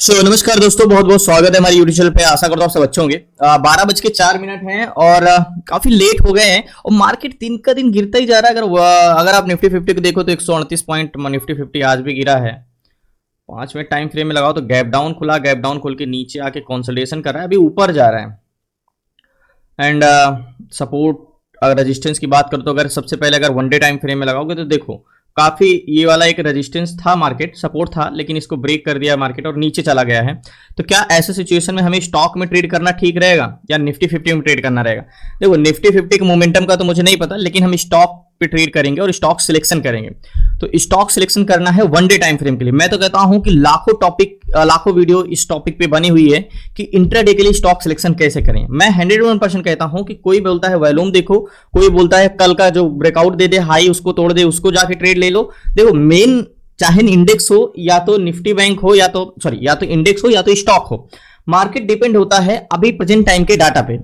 नमस्कार दोस्तों, बहुत बहुत स्वागत है हमारे यूट्यूब चैनल पे। आशा करता हूँ आप सब अच्छे होंगे। 12:04 हैं और काफी लेट हो गए हैं और मार्केट दिन का दिन गिरता ही जा रहा है। अगर आप निफ्टी 50 को देखो तो 138 पॉइंट निफ्टी 50 आज भी गिरा है। 5 मिनट टाइम फ्रेम में लगाओ तो गैप डाउन खुला, गैप डाउन खोल के नीचे आके कंसोलिडेशन कर रहा है, अभी ऊपर जा रहा है। एंड सपोर्ट अगर रेजिस्टेंस की बात करो तो अगर सबसे पहले अगर वन डे टाइम फ्रेम में लगाओगे तो देखो काफी ये वाला एक रेजिस्टेंस था, मार्केट सपोर्ट था, लेकिन इसको ब्रेक कर दिया मार्केट और नीचे चला गया है। तो क्या ऐसे सिचुएशन में हमें स्टॉक में ट्रेड करना ठीक रहेगा या निफ्टी 50 में ट्रेड करना रहेगा? देखो निफ्टी 50 के मोमेंटम का तो मुझे नहीं पता, लेकिन हम स्टॉक पे ट्रेड करेंगे और स्टॉक सिलेक्शन करेंगे। तो स्टॉक सिलेक्शन करना है वन डे टाइम फ्रेम के लिए। मैं तो कहता हूं कि लाखों वीडियो इस टॉपिक पे बनी हुई है कि इंट्राडे के लिए स्टॉक सिलेक्शन कैसे करें। मैं 101% कहता हूं कि कोई बोलता है वॉल्यूम देखो, कोई बोलता है कल का जो ब्रेकआउट दे दे हाई उसको तोड़ दे, उसको जाके ट्रेड ले लो। देखो मेन चाहे इंडेक्स हो या तो निफ्टी बैंक हो या तो इंडेक्स हो या तो स्टॉक हो, मार्केट डिपेंड होता है अभी प्रेजेंट टाइम के डाटा पे।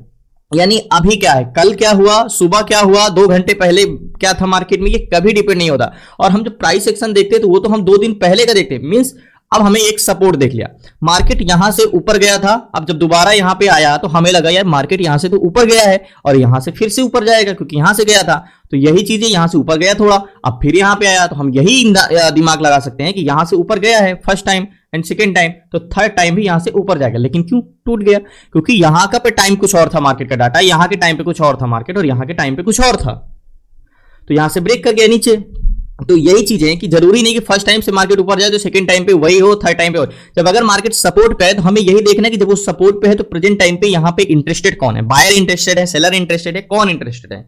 यानी अभी क्या है, कल क्या हुआ, सुबह क्या हुआ, 2 घंटे पहले क्या था मार्केट में, ये कभी डिपेंड नहीं होता। और हम जब प्राइस एक्शन देखते हैं तो वो तो हम 2 दिन पहले का देखते हैं। मींस अब हमें एक सपोर्ट देख लिया, मार्केट यहां से ऊपर गया था, अब जब दोबारा यहां पे आया तो हमें लगा यार मार्केट यहां से तो ऊपर गया है और यहां से फिर से ऊपर जाएगा क्योंकि यहां से गया था। तो यही चीज है, यहां से ऊपर गया थोड़ा, अब फिर यहां पे आया, तो हम यही दिमाग लगा सकते हैं कि यहां से ऊपर गया है first time and second time, तो थर्ड टाइम भी यहां से ऊपर जाएगा। लेकिन क्यों टूट गया? क्योंकि यहां का पे टाइम कुछ और था, मार्केट का डाटा यहां के टाइम पे कुछ और था मार्केट, और यहां के टाइम पे कुछ और था, तो यहां से ब्रेक कर गया नीचे। तो यही चीज है कि जरूरी नहीं कि फर्स्ट टाइम से मार्केट ऊपर जाए तो सेकंड टाइम पे वही हो, थर्ड टाइम पे हो। जब अगर मार्केट सपोर्ट पे है तो हमें यही देखना है कि जब वो सपोर्ट पे है तो प्रेजेंट टाइम पे यहां पे इंटरेस्टेड कौन है, बायर इंटरेस्टेड है, सेलर इंटरेस्टेड है, कौन इंटरेस्टेड है।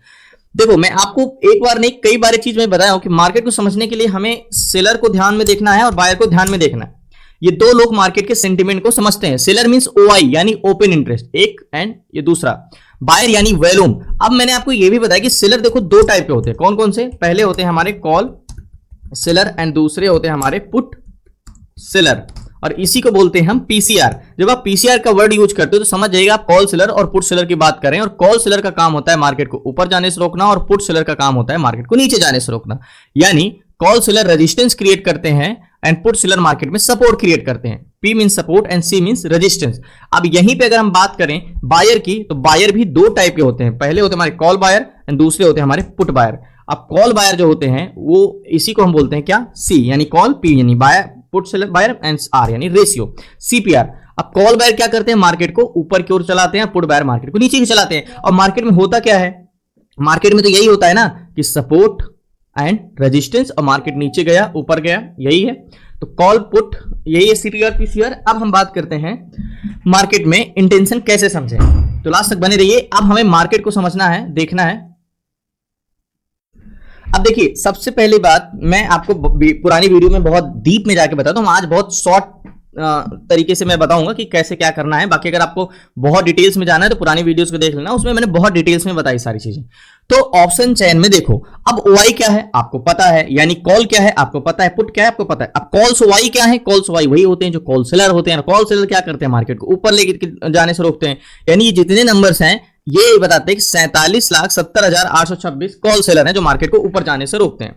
देखो मैं आपको एक बार नहीं कई बार चीज में बताया हूं कि मार्केट को समझने के लिए हमें सेलर को ध्यान में देखना है और बायर को ध्यान में देखना है। ये 2 लोग मार्केट के सेंटिमेंट को समझते हैं। सेलर मींस ओआई यानी ओपन इंटरेस्ट एक, एंड ये दूसरा बायर यानी वॉल्यूम। अब मैंने आपको ये भी बताया कि सेलर देखो 2 टाइप के होते हैं। कौन कौन से? पहले होते हैं हमारे कॉल सेलर एंड दूसरे होते हैं हमारे पुट सेलर, और इसी को बोलते हैं हम पीसीआर। जब आप पीसीआर का वर्ड यूज करते हो तो समझ जाइएगा आप कॉल सेलर और पुट सेलर की बात करें। और कॉल सेलर का काम होता है मार्केट को ऊपर जाने से रोकना और पुट सेलर का काम होता है मार्केट को नीचे जाने से रोकना। यानी कॉल सेलर रेजिस्टेंस क्रिएट करते हैं एंड पुट सेलर मार्केट में सपोर्ट क्रिएट करते हैं। P mean support and C mean resistance. अब यहीं पे अगर हम बात करें बायर की तो बायर भी 2 टाइप के होते हैं। पहले होते हैं हमारे कॉल बायर एंड दूसरे होते हैं हमारे पुट बायर। अब कॉल बायर जो होते हैं वो इसी को हम बोलते हैं क्या, C यानी कॉल, P यानी buyer, put seller buyer and R यानी रेशियो CPR। अब कॉल बायर क्या करते हैं, मार्केट को ऊपर की ओर चलाते हैं, पुट बायर मार्केट को नीचे की चलाते हैं। और मार्केट में होता क्या है, मार्केट में तो यही होता है ना कि सपोर्ट एंड रेजिस्टेंस, और मार्केट नीचे गया ऊपर गया, यही है। तो कॉल पुट यही है CPR PCR। अब हम बात करते हैं मार्केट में इंटेंशन कैसे समझें, तो लास्ट तक बने रहिए। अब हमें मार्केट को समझना है, देखना है। अब देखिए सबसे पहली बात मैं आपको पुरानी वीडियो में बहुत डीप में जाके बताता हूं, आज बहुत शॉर्ट तरीके से मैं बताऊंगा कि कैसे क्या करना है। बाकी अगर आपको बहुत डिटेल्स में जाना है तो पुरानी वीडियोस को देख लेना, उसमें मैंने बहुत डिटेल्स में बताई सारी चीजें। तो ऑप्शन चेन में देखो, अब ओआई क्या है आपको पता है, यानी कॉल क्या है आपको पता है, पुट क्या है आपको पता है। अब कॉल्स ओआई क्या है, कॉल्स ओआई वही होते हैं जो कॉल सेलर होते हैं। कॉल सेलर क्या करते हैं, मार्केट को ऊपर लेके जाने से रोकते हैं। यानी ये जितने नंबर्स हैं ये बताते हैं कि 47,70,826 कॉल सेलर हैं जो मार्केट को ऊपर जाने से रोकते हैं।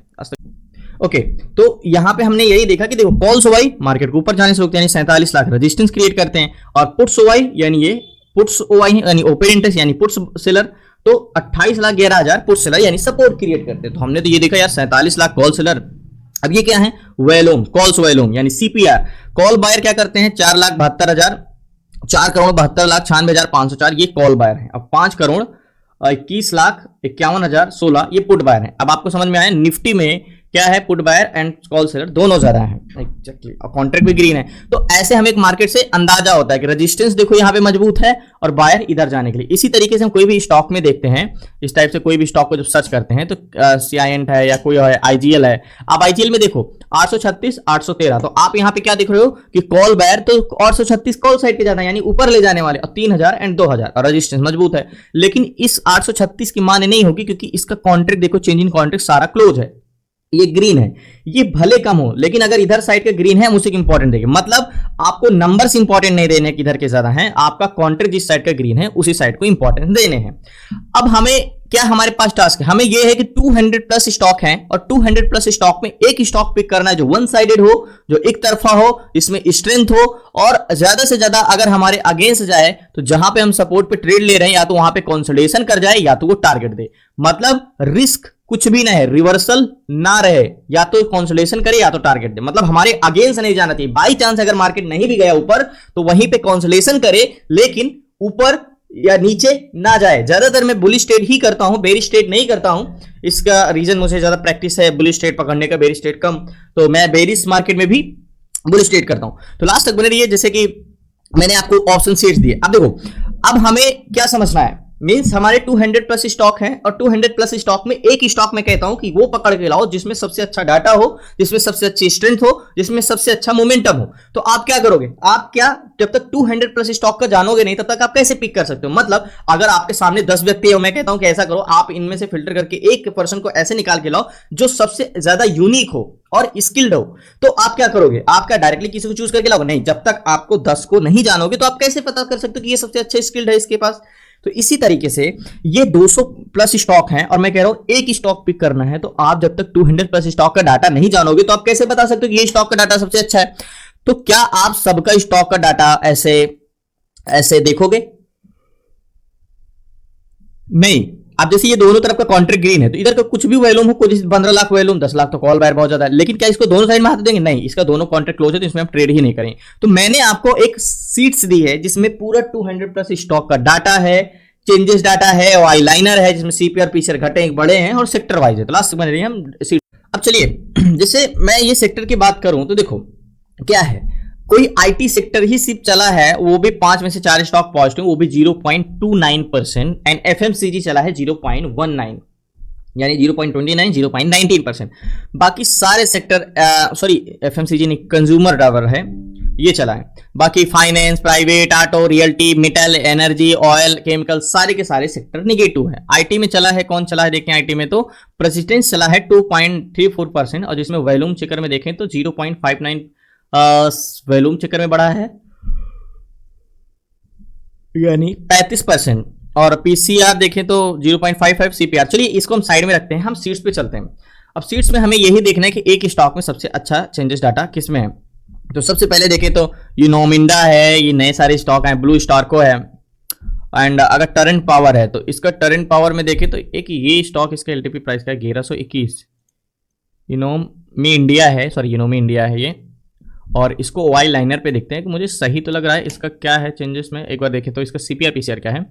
ओके तो यहां पे हमने यही देखा कि देखो कॉल्स ओआई मार्केट को ऊपर जाने से रोकते हैं, यानी 47 लाख रेजिस्टेंस क्रिएट करते हैं। और पुट्स ओआई यानी ये पुट्स ओआई यानी ओपन इंटरेस्ट यानी पुट्स सेलर, तो 28,11,000 पुट सेलर यानी सपोर्ट क्रिएट करते हैं। तो हमने तो ये देखा यार 47 लाख कॉल सेलर। अब ये क्या है, वॉल्यूम, कॉल्स वॉल्यूम यानी CPR। कॉल बायर क्या करते हैं, 4,72,504 ये कॉल बायर है। अब 5,21,51,016 ये पुट बायर है। अब आपको समझ में आया निफ्टी में क्या है, put buyer and call seller दोनों ज्यादा है एग्जैक्टली, और कॉन्ट्रैक्ट भी ग्रीन है। तो ऐसे हमें एक मार्केट से अंदाजा होता है कि रेजिस्टेंस देखो यहाँ पे मजबूत है और बायर इधर जाने के लिए। इसी तरीके से हम कोई भी स्टॉक में देखते हैं, इस टाइप से कोई भी स्टॉक को जब सर्च करते हैं तो CINT है या कोई है, IGL है। अब IGL में देखो 836 813, तो आप यहाँ पे क्या देख रहे हो कि कॉल बायर तो 836 कॉल साइड पे जाता है यानी ऊपर ले जाने वाले, और 3,000 एंड 2,000 और रेजिस्टेंस मजबूत है। लेकिन इस 836 की माने नहीं होगी क्योंकि इसका कॉन्ट्रैक्ट देखो, चेंज इन कॉन्ट्रैक्ट सारा क्लोज है। ये ग्रीन है, ये भले कम हो लेकिन अगर इधर साइड का ग्रीन है हम उसे इंपॉर्टेंट देंगे। मतलब आपको नंबर्स इंपॉर्टेंट नहीं देने किधर के ज्यादा हैं, आपका कॉन्ट्रैक्ट जिस साइड का ग्रीन है उसी साइड को इंपॉर्टेंस देने हैं। अब हमें क्या, हमारे पास टास्क है, हमें ये है कि 200 प्लस स्टॉक है और 200 प्लस स्टॉक में एक स्टॉक पिक करना है जो वन साइडेड हो, जो एक तरफा हो, जिसमें स्ट्रेंथ हो और ज्यादा से ज्यादा अगर हमारे अगेंस्ट जाए तो जहां पे हम सपोर्ट पे ट्रेड ले रहे हैं या तो वहां पे कंसोलिडेशन कर जाए या तो वो टारगेट दे। मतलब रिस्क कुछ भी ना है, रिवर्सल ना रहे, या तो कंसोलिडेशन करे या तो टारगेट दे। मतलब हमारे अगेंस्ट नहीं जाना चाहिए। बाई चांस अगर मार्केट नहीं भी गया ऊपर तो वहीं पे कंसोलिडेशन करे लेकिन ऊपर या नीचे ना जाए। ज्यादातर मैं बुलिश ट्रेड ही करता हूं, बेरिश ट्रेड नहीं करता हूं। इसका रीजन मुझे ज्यादा प्रैक्टिस है बुलिश ट्रेड पकड़ने का, बेरिश ट्रेड कम, तो मैं बेरिश मार्केट में भी बुलिश ट्रेड करता हूं। तो लास्ट तक बने रहिए। जैसे कि मैंने आपको ऑप्शन सेट्स दिए, अब देखो अब हमें क्या समझना है, मींस हमारे 200 प्लस स्टॉक हैं और 200 प्लस स्टॉक में एक स्टॉक में कहता हूं कि वो पकड़ के लाओ जिसमें सबसे अच्छा डाटा हो, जिसमें सबसे अच्छी स्ट्रेंथ हो, जिसमें सबसे अच्छा मोमेंटम हो। तो आप क्या करोगे, आप क्या जब तक 200 प्लस स्टॉक का जानोगे नहीं तब तक आप कैसे पिक कर सकते हो। मतलब अगर आपके सामने 10 व्यक्ति है, मैं कहता हूं कि ऐसा करो, आप इनमें से फिल्टर करके एक पर्सन को ऐसे निकाल के लाओ जो सबसे ज्यादा यूनिक हो और स्किल्ड हो। तो आप क्या करोगे, आप क्या डायरेक्टली किसी को चूज करके लाओगे, नहीं। जब तक आपको 10 को नहीं जानोगे तो आप कैसे पता कर सकते हो कि ये सबसे अच्छा स्किल्ड है इसके पास। तो इसी तरीके से ये 200 प्लस स्टॉक हैं और मैं कह रहा हूं एक स्टॉक पिक करना है। तो आप जब तक 200 प्लस स्टॉक का डाटा नहीं जानोगे तो आप कैसे बता सकते हो कि ये स्टॉक का डाटा सबसे अच्छा है। तो क्या आप सबका स्टॉक का डाटा ऐसे ऐसे देखोगे, नहीं। अब जैसे ये दोनों तरफ का कॉन्ट्रैक्ट ग्रीन है तो इधर का कुछ भी वॉल्यूम हो, कुछ 15 लाख वॉल्यूम, 10 लाख तो कॉल बायर बहुत ज्यादा है, लेकिन क्या इसको दोनों साइड में हाथ देंगे, नहीं। इसका दोनों कॉन्ट्रैक्ट क्लोज है तो इसमें हम ट्रेड ही नहीं करेंगे। तो मैंने आपको एक सीट्स दी है जिसमें पूरा 200 प्लस स्टॉक का डाटा है, चेंजेस डाटा है और आईलाइनर है जिसमें सीपीआर पीसीआर घटे बड़े हैं और सेक्टर वाइज है। तो लास्ट बन रही है हम सीट। अब चलिए जैसे मैं ये सेक्टर की बात करूं तो देखो क्या है, कोई आईटी सेक्टर ही सिर्फ चला है, वो भी 5 में से 4 स्टॉक पॉजिटिव, वो भी 0.29%, एंड एफएमसीजी चला है 0.19, यानी 0.29 0.19%। बाकी सारे सेक्टर सॉरी एफएमसीजी नहीं, कंज्यूमर ड्राइवर है, ये चला है। बाकी finance, private, auto, realty, metal, energy, oil, chemical, सारे के सारे सेक्टर नेगेटिव है। आईटी में चला है, कौन चला है देखें, आईटी में तो प्रेसिडेंस चला है 2.34% और जिसमें वॉल्यूम चेकर में देखें तो 0.59 वॉल्यूम चेकर में बढ़ा है, यानी 35%, और पीसीआर देखें तो 0.55 सीपीआर। चलिए इसको हम साइड में रखते हैं, हम सीट्स पे चलते हैं। अब सीट्स में हमें यही देखना है कि एक स्टॉक में सबसे अच्छा चेंजेस डाटा किस में है। तो सबसे पहले देखें तो ये नोमिंडा है, ये नए सारे स्टॉक हैं, ब्लू स्टारको है, एंड अगर टरेंट पावर है तो इसका टरेंट पावर में देखें तो एक ये स्टॉक, इसका एलटीपी प्राइस का 1121, इनोमी इंडिया है, सॉरी इनोमी इंडिया है ये। और इसको वाई लाइनर पे देखते हैं कि मुझे सही तो लग रहा है। इसका क्या है चेंजेस में, एक बार देखें तो इसका सीपीआर पीसीआर क्या है।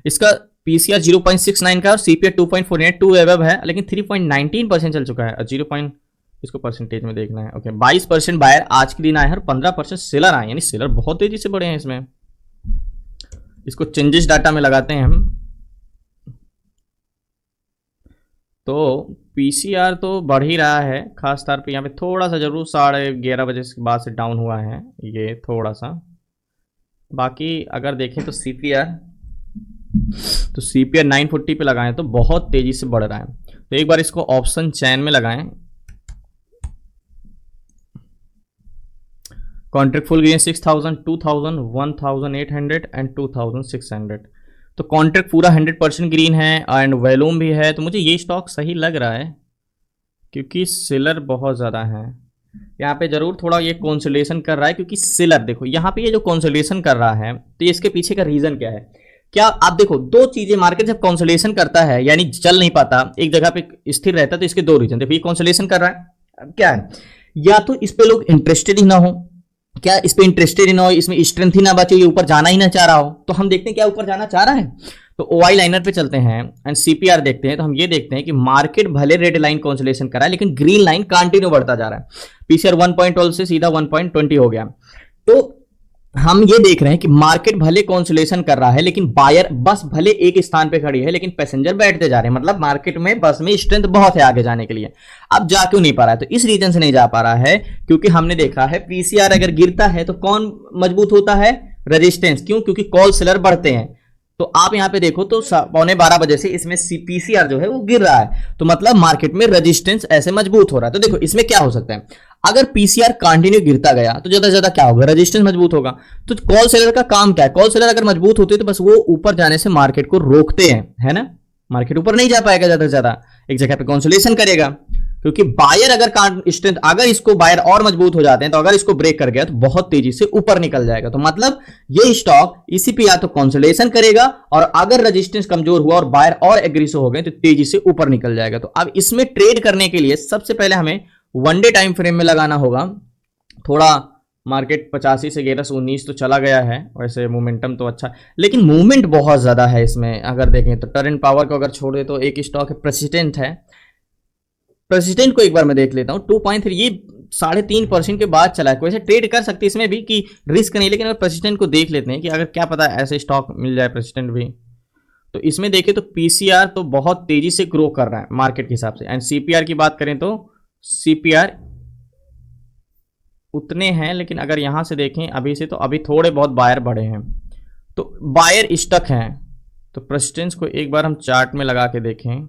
इसका पीसीआर 0.69 का और सीपीआर 2.48, 2 एबव है, लेकिन 3.19% चल चुका है और 0. इसको परसेंटेज में देखना है। ओके 22% बायर आज के दिन आए हैं और 15% सेलर आए, यानी सेलर बहुत तेजी से बढ़े हैं इसमें। इसको चेंजेस डाटा में लगाते हैं हम, तो पीसीआर तो बढ़ ही रहा है, खास तौर पे यहाँ पे थोड़ा सा जरूर 11:30 बजे के बाद से डाउन हुआ है ये थोड़ा सा। बाकी अगर देखें तो सीपीआर 940 पे लगाएं तो बहुत तेजी से बढ़ रहा है। तो एक बार इसको ऑप्शन चैन में लगाएं। Contract full green 6000, 2000, 1800 and 2600। तो कॉन्ट्रैक्ट पूरा 100% ग्रीन है एंड वॉल्यूम भी है। तो मुझे ये स्टॉक सही लग रहा है क्योंकि सेलर बहुत ज़्यादा है यहाँ पे। जरूर थोड़ा ये कंसोलिडेशन कर रहा है क्योंकि सेलर देखो यहाँ पे ये जो कंसोलिडेशन कर रहा है तो इसके पीछे का रीज़न क्या है। क्या आप देखो दो चीज़ें, मार्केट जब कंसोलिडेशन करता है यानी चल नहीं पाता, एक जगह पे स्थिर रहता है, तो इसके दो रीजन। देखो ये कंसोलिडेशन कर रहा है, क्या है, या तो इस पे लोग इंटरेस्टेड ही ना हो, क्या इस पे इंटरेस्टेड ही ना हो, इसमें स्ट्रेंथ ही ना बचे, ये ऊपर जाना ही ना चाह रहा हो। तो हम देखते हैं क्या ऊपर जाना चाह रहा है। तो ओआई लाइनर पे चलते हैं एंड सीपीआर देखते हैं। तो हम ये देखते हैं कि मार्केट भले रेड लाइन कंसोलिडेशन कर रहा है लेकिन ग्रीन लाइन कंटिन्यू बढ़ता जा रहा है। पीसीआर 1.12 से सीधा 1.20 हो गया। तो हम ये देख रहे हैं कि मार्केट भले कंसोलिडेशन कर रहा है लेकिन बायर बस भले एक स्थान पे खड़ी है लेकिन पैसेंजर बैठते जा रहे हैं। मतलब मार्केट में बस में स्ट्रेंथ बहुत है आगे जाने के लिए, अब जा क्यों नहीं पा रहा है। तो इस रीजन से नहीं जा पा रहा है क्योंकि हमने देखा है पीसीआर अगर गिरता है तो कौन मजबूत होता है, रेजिस्टेंस। क्यों, क्योंकि कॉल सेलर बढ़ते हैं। तो आप यहां पे देखो तो 11:15 बजे से इसमें पीसीआर जो है वो गिर रहा है, तो मतलब मार्केट में रेजिस्टेंस ऐसे मजबूत हो रहा है। तो देखो इसमें क्या हो सकता है, अगर पीसीआर कंटिन्यू गिरता गया तो ज्यादा से ज्यादा क्या होगा, रेजिस्टेंस मजबूत होगा। तो कॉल सेलर का काम क्या है, कॉल सेलर अगर मजबूत होते हैं तो बस वो ऊपर जाने से मार्केट को रोकते हैं, है ना। मार्केट ऊपर नहीं जा पाएगा, ज्यादा से ज्यादा एक जगह पे कंसोलिडेशन करेगा, क्योंकि बायर अगर स्ट्रेंथ, अगर इसको बायर और मजबूत हो जाते हैं तो अगर इसको ब्रेक कर गया तो बहुत तेजी से ऊपर निकल जाएगा। तो मतलब ये स्टॉक इसी पे या तो कंसोलिडेशन करेगा, और अगर रेजिस्टेंस कमजोर हुआ और बायर और एग्रेसिव हो गए तो तेजी से ऊपर निकल जाएगा। तो अब इसमें ट्रेड करने के लिए सबसे पहले हमें वनडे टाइम फ्रेम में लगाना होगा। थोड़ा मार्केट 85 से 1119 तो चला गया है, वैसे मोमेंटम तो अच्छा, लेकिन मूवमेंट बहुत ज्यादा है इसमें। अगर देखें तो टर्न पावर को अगर छोड़ दे तो एक स्टॉक है प्रेसिडेंट है, प्रेसिडेंट को एक बार मैं देख लेता हूँ 2.3, ये 3.5% के बाद चला है। कोई ऐसे ट्रेड कर सकते इसमें भी कि रिस्क नहीं, लेकिन अगर प्रेसिडेंट को देख लेते हैं कि अगर क्या पता ऐसे स्टॉक मिल जाए प्रेसिडेंट भी। तो इसमें देखें तो पीसीआर तो बहुत तेजी से ग्रो कर रहा है मार्केट के हिसाब से, एंड सीपीआर की बात करें तो सीपीआर उतने हैं, लेकिन अगर यहां से देखें अभी से तो अभी थोड़े बहुत बायर बढ़े हैं, तो बायर स्टक हैं। तो प्रेसिडेंस को एक बार हम चार्ट में लगा के देखें,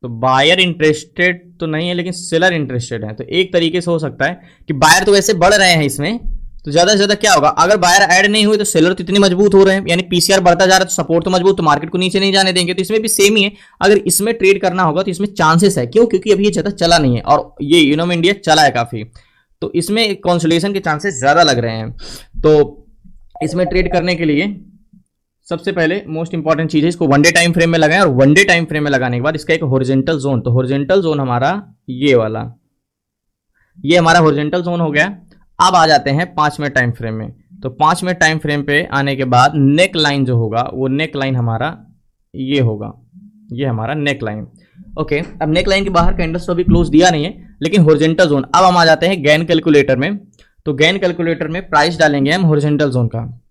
तो बायर इंटरेस्टेड तो नहीं है लेकिन सेलर इंटरेस्टेड है। तो एक तरीके से हो सकता है कि बायर तो वैसे बढ़ रहे हैं इसमें, तो ज्यादा से ज्यादा क्या होगा, अगर बायर ऐड नहीं हुए तो सेलर तो इतने मजबूत हो रहे हैं, यानी पीसीआर बढ़ता जा रहा है तो सपोर्ट तो मजबूत, तो मार्केट को नीचे नहीं जाने देंगे। तो इसमें भी सेम ही है, अगर इसमें ट्रेड करना होगा तो इसमें चांसेस है, क्यों, क्योंकि अभी ये ज्यादा चला नहीं है और ये यूनो इंडिया चला है काफी, तो इसमें कंसोलिडेशन के चांसेस ज्यादा लग रहे हैं। तो इसमें ट्रेड करने के लिए सबसे पहले मोस्ट इंपॉर्टेंट चीज है, इसको वनडे टाइम फ्रेम में लगाएं, और वनडे टाइम फ्रेम में लगाने के बाद इसका एक हॉरिजॉन्टल जोन, तो हॉरिजॉन्टल जोन हमारा ये वाला, ये हमारा हॉरिजॉन्टल जोन हो गया। अब आ जाते हैं 5 मिनट टाइम फ्रेम में। तो 5 मिनट टाइम फ्रेम पे आने के बाद नेक लाइन जो होगा वो नेक लाइन हमारा ये होगा, ये हमारा नेक लाइन। ओके, अब नेक लाइन के बाहर कैंडल्स तो अभी क्लोज दिया नहीं है, लेकिन हॉरिजॉन्टल जोन। अब हम आ जाते हैं गैन कैलकुलेटर में। तो गैन कैलकुलेटर में प्राइस डालेंगे हम हॉरिजॉन्टल जोन का।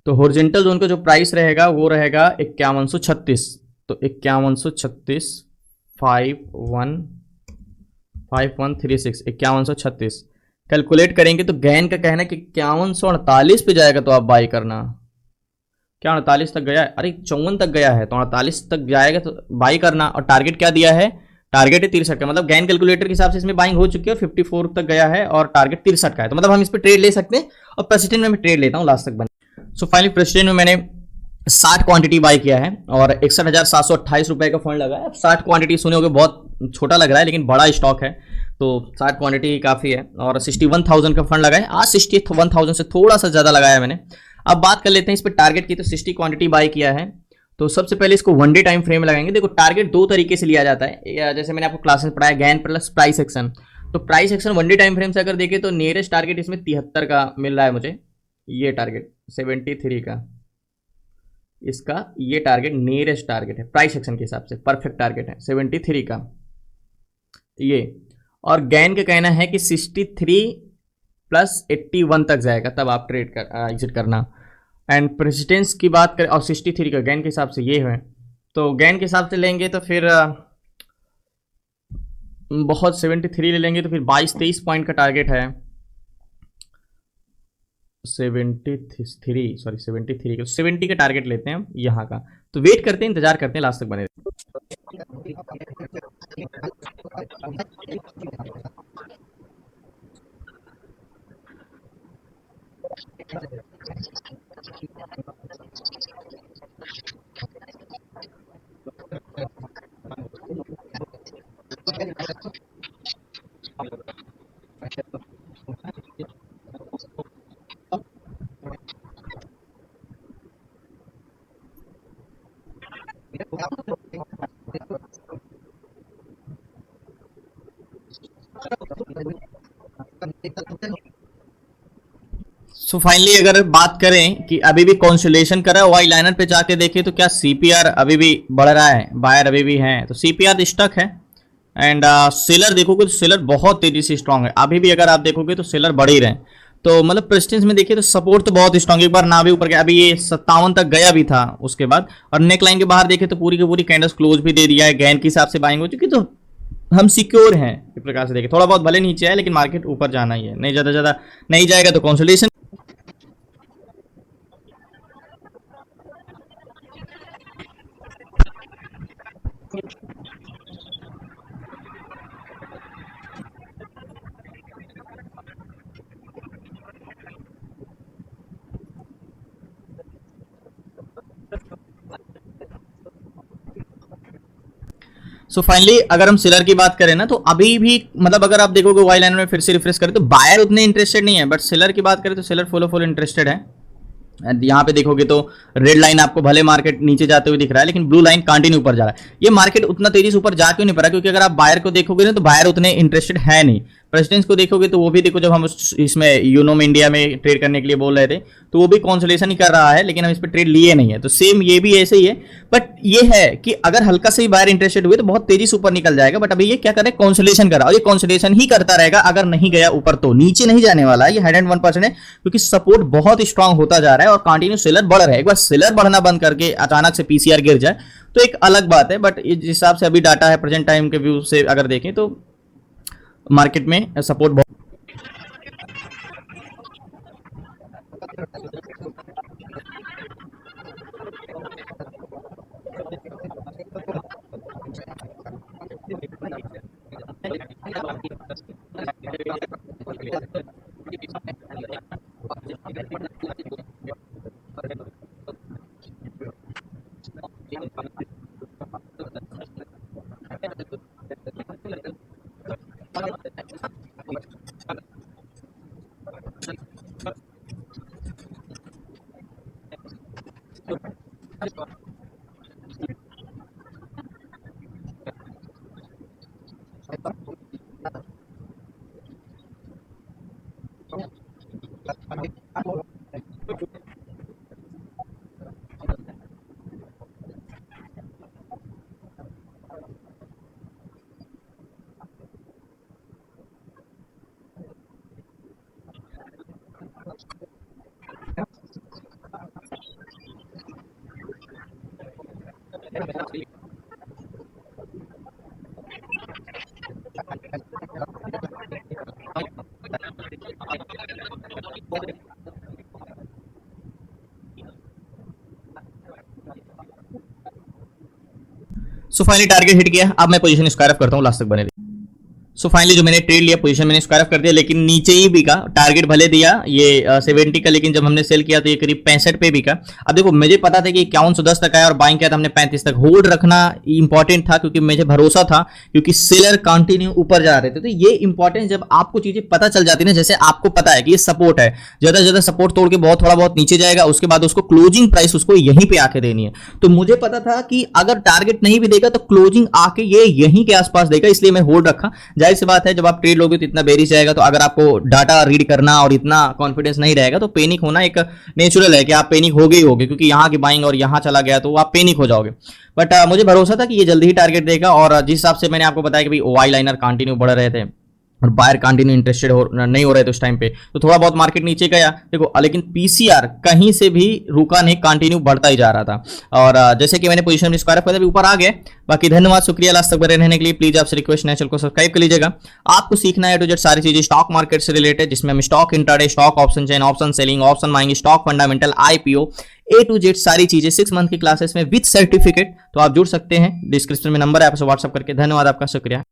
तो हॉरिजॉन्टल जोन का जो प्राइस रहेगा वो रहेगा 5136। तो 5136 5136 5136 कैलकुलेट करेंगे तो गैन का कहना है कि 5148 पे जाएगा तो आप बाई करना। क्या 48 तक गया है, अरे 54 तक गया है, तो 48 तक जाएगा तो बाई करना। और टारगेट क्या दिया है, टारगेट है 63 का, मतलब गैन कैलकुलेटर के हिसाब से इसमें बाइंग हो चुकी है और 54 तक गया है और टारगेट 63 का है, तो मतलब हम इस पर ट्रेड ले सकते हैं। और प्रेसिडेंट में मैं ट्रेड लेता हूँ लास्ट तक बने। सो फाइनली प्रेसिडेंट में मैंने 60 क्वांटिटी बाई किया है और 61,728 रुपए का फंड लगा है। अब 60 क्वांटिटी सुने होगे बहुत छोटा लग रहा है, लेकिन बड़ा स्टॉक है, तो 60 क्वांटिटी काफ़ी है। और 61,000 का फंड लगा है, आज 61,000 से थोड़ा सा ज़्यादा लगाया मैंने। अब बात कर लेते हैं इस पर टारगेट की। तो 60 क्वांटिटी बाई किया है, तो सबसे पहले इसको वनडे टाइम फ्रेम में लगाएंगे। देखो टारगेट दो तरीके से लिया जाता है, जैसे मैंने आपको क्लास में पढ़ाया, गैन प्लस प्राइस एक्शन। तो price action one day time frame से अगर देखें तो नियरेस्ट टारगेट इसमें 73 का मिल रहा है मुझे, ये टारगेट 73 का, इसका ये टारगेट नियरेस्ट टारगेट है प्राइस एक्शन के हिसाब से, परफेक्ट टारगेट है 73 का ये। और गैन का कहना है कि 63 प्लस 81 तक जाएगा तब आप ट्रेड कर एग्जिट करना। एंड प्रेसिडेंस की बात करें और 63 का गैन के हिसाब से ये है, तो गैन के हिसाब से लेंगे तो फिर बहुत 73 ले लेंगे तो फिर 22-23 पॉइंट का टारगेट है। 73 का 70 का टारगेट लेते हैं हम यहाँ का। तो वेट करते हैं, इंतजार करते हैं, लास्ट तक बने। सो फाइनली अगर बात करें कि अभी भी कंसोलिडेशन कर रहा है, वाई लाइनर पे जाके देखें तो क्या सीपीआर अभी भी बढ़ रहा है, बायर अभी भी है, तो सीपीआर स्टक है। एंड सेलर देखोगे तो सेलर बहुत तेजी से स्ट्रांग है, अभी भी अगर आप देखोगे तो सेलर बढ़ ही रहे हैं। तो मतलब प्रेसिडेंस में देखिए तो सपोर्ट तो बहुत स्ट्रांग, एक बार ना भी ऊपर गया, अभी ये 57 तक गया भी था उसके बाद। और नेक लाइन के बाहर देखे तो पूरी की पूरी कैंडल्स क्लोज भी दे दिया है, गैन के हिसाब से बाइंग हो चुकी। तो हम सिक्योर हैं इस प्रकार से देखें। थोड़ा बहुत भले नीचे है लेकिन मार्केट ऊपर जाना ही है, नहीं ज़्यादा नहीं जाएगा तो कंसोलिडेशन। सो फाइनली अगर हम सेलर की बात करें ना तो अभी भी मतलब अगर आप देखोगे वाई लाइन में फिर से रिफ्रेश करें तो बायर उतने इंटरेस्टेड नहीं है, बट सेलर की बात करें तो सेलर फुल इंटरेस्टेड है। यहाँ पे देखोगे तो रेड लाइन आपको भले मार्केट नीचे जाते हुए दिख रहा है लेकिन ब्लू लाइन कंटिन्यू ऊपर जा रहा है। ये मार्केट उतना तेजी से ऊपर जा क्यों नहीं पा रहा? क्योंकि अगर आप बायर को देखोगे ना तो बायर उतने इंटरेस्टेड है नहीं। प्रेसिडेंस को देखोगे तो वो भी देखो, जब हम इसमें यूनो इंडिया में ट्रेड करने के लिए बोल रहे थे तो वो भी कॉन्सोलेशन ही कर रहा है लेकिन हम इस पर ट्रेड लिए नहीं है। तो सेम ये भी ऐसे ही है, बट ये है कि अगर हल्का से ही बायर इंटरेस्टेड हुए तो बहुत तेजी से ऊपर निकल जाएगा। बट अभी ये क्या कर रहा है? कॉन्सोलेशन कर रहा है और ये कॉन्सोलेशन ही करता रहेगा। अगर नहीं गया ऊपर तो नीचे नहीं जाने वाला है, ये 101% है क्योंकि सपोर्ट बहुत स्ट्रांग होता जा रहा है और कंटिन्यू सेलर बढ़ रहा है। एक बार सेलर बढ़ना बंद करके अचानक से पीसीआर गिर जाए तो एक अलग बात है, बट इस हिसाब से अभी डाटा है प्रेजेंट टाइम के व्यू से अगर देखें तो मार्केट में सपोर्ट बहुत। सो फाइनली टारगेट हिट किया। अब मैं पोजीशन स्क्वायर ऑफ करता हूँ, लास्ट तक बने रहिए। सो फाइनली जो मैंने ट्रेड लिया पोजीशन मैंने स्क्वायर ऑफ कर दिया लेकिन नीचे ही बिका। टारगेट भले दिया ये 70 का, लेकिन जब हमने सेल किया तो ये करीब 65 पे बिका। अब देखो मुझे पता था कि 5110 तक आया और बाइंग किया था हमने 35 तक। होल्ड रखना इंपॉर्टेंट था क्योंकि मुझे भरोसा था, क्योंकि सेलर कंटिन्यू ऊपर जा रहे थे। तो ये इंपॉर्टेंट, जब आपको चीजें पता चल जाती है ना, जैसे आपको पता है कि ये सपोर्ट है, ज्यादा से ज्यादा सपोर्ट तोड़ के बहुत थोड़ा बहुत नीचे जाएगा, उसके बाद उसको क्लोजिंग प्राइस उसको यहीं पे आके देनी है। तो मुझे पता था कि अगर टारगेट नहीं भी देगा तो क्लोजिंग आके ये यहीं के आसपास देगा, इसलिए मैं होल्ड रखा। जाहिर सी बात है जब आप ट्रेड लोगे तो इतना बेरिश जाएगा, तो अगर आपको डाटा रीड करना और इतना कॉन्फिडेंस नहीं रहेगा तो पैनिक होना एक नेचुरल है कि आप पैनिक हो गए होगे, क्योंकि यहाँ की बाइंग और यहाँ चला गया तो आप पैनिक हो जाओगे। बट मुझे भरोसा था कि ये जल्दी ही टारगेट देगा, और जिस हिसाब से मैंने आपको बताया कि भाई वाई लाइनर कंटिन्यू बढ़ रहे थे और बायर कंटिन्यू इंटरेस्टेड नहीं हो रहे थे उस टाइम पे, तो थोड़ा बहुत मार्केट नीचे गया देखो, लेकिन पीसीआर कहीं से भी रुका नहीं, कंटिन्यू बढ़ता ही जा रहा था। और जैसे कि मैंने पोजीशन में स्क्वायर ऑफ कर ऊपर आ गए। बाकी धन्यवाद, शुक्रिया लास्ट तक बने रहने के लिए। प्लीज आपसे रिक्वेस्ट है चैनल को सब्सक्राइब कर लीजिएगा। आपको सीखना है टू जेड सारी चीजें स्टॉक मार्केट से रिलेटेड, जिसमें हम stock intraday, stock option chain, option selling, option buying, stock fundamental, IPO, A to Z सारी चीजें 6 मंथ की क्लासेस में विद सर्टिफिकेट। तो आप जुड़ सकते हैं, डिस्क्रिप्शन में नंबर है, आपसे व्हाट्सअप करके। धन्यवाद आपका, शुक्रिया।